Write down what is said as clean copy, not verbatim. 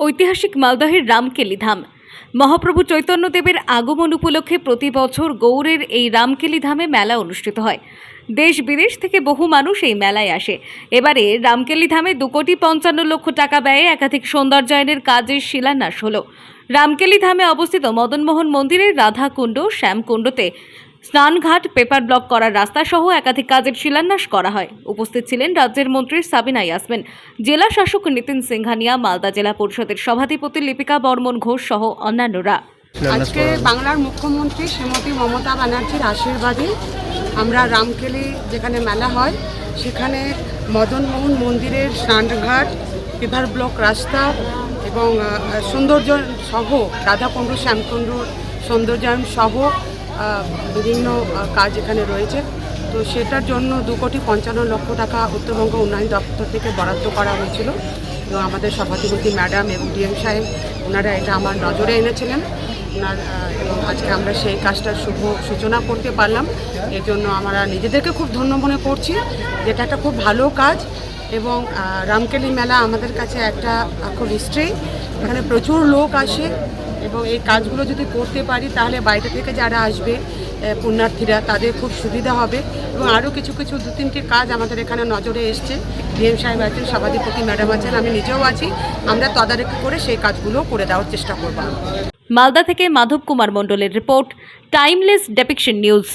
ঐতিহাসিক মালদহের রামকেলি ধাম। মহাপ্রভু চৈতন্যদেবের আগমন উপলক্ষে প্রতি বছর গৌড়ের এই রামকেলি ধামে মেলা অনুষ্ঠিত হয়। দেশ বিদেশ থেকে বহু মানুষ এই মেলায় আসে। এবারে রামকেলি ধামে 2,55,00,000 টাকা ব্যয়ে একাধিক সৌন্দর্যায়নের কাজের শিলান্যাস হলো। রামকেলি ধামে অবস্থিত মদনমোহন মন্দিরের রাধাকুণ্ড, শ্যামকুণ্ডতে স্নানঘাট, পেপার ব্লক করার রাস্তা সহ একাধিক কাজের শিলান্যাস করা হয়। উপস্থিত ছিলেন রাজ্যের মন্ত্রী সাবিনা ইয়াসমিন, জেলা শাসক নিতিন সিংহানিয়া, মালদা জেলা পরিষদের সভাধিপতি লিপিকা বর্মন ঘোষ সহ অন্যান্যরা। আজকে বাংলার মুখ্যমন্ত্রী শ্রীমতী মমতা ব্যানার্জির আশীর্বাদে আমরা রামকেলি যেখানে মেলা হয় সেখানে মদনমোহন মন্দিরের স্নানঘাট, পেপার ব্লক রাস্তা এবং সৌন্দর্য সহ রাধাকুণ্ড, শ্যামকুণ্ড সৌন্দর্যায়ন সহ বিভিন্ন কাজ এখানে রয়েছে। তো সেটার জন্য 2,55,00,000 টাকা উত্তরবঙ্গ উন্নয়ন দপ্তর থেকে বরাদ্দ করা হয়েছিল। তো আমাদের সভাধিপতি ম্যাডাম এবং ডিএম সাহেব ওনারা এটা আমার নজরে এনেছিলেন এবং আজকে আমরা সেই কাজটার শুভ সূচনা করতে পারলাম। এর জন্য আমরা নিজেদেরকে খুব ধন্য মনে করছি, যেটা একটা খুব ভালো কাজ। এবং রামকেলি মেলা আমাদের কাছে একটা খুব হিস্ট্রি, এখানে প্রচুর লোক আসে এবং এই কাজগুলো যদি করতে পারি তাহলে বাইরে থেকে যারা আসবে পুণ্যার্থীরা তাদের খুব সুবিধা হবে। এবং আরও কিছু 2-3টি কাজ আমাদের এখানে নজরে এসছে। ডিএম সাহেব আছেন, সভাধিপতি ম্যাডাম আছেন, আমি নিজেও আছি। আমরা তদারকি করে সেই কাজগুলো করে দেওয়ার চেষ্টা করব। মালদা থেকে মাধব কুমার মণ্ডলের রিপোর্ট, টাইমলেস ডেপিকশন নিউজ।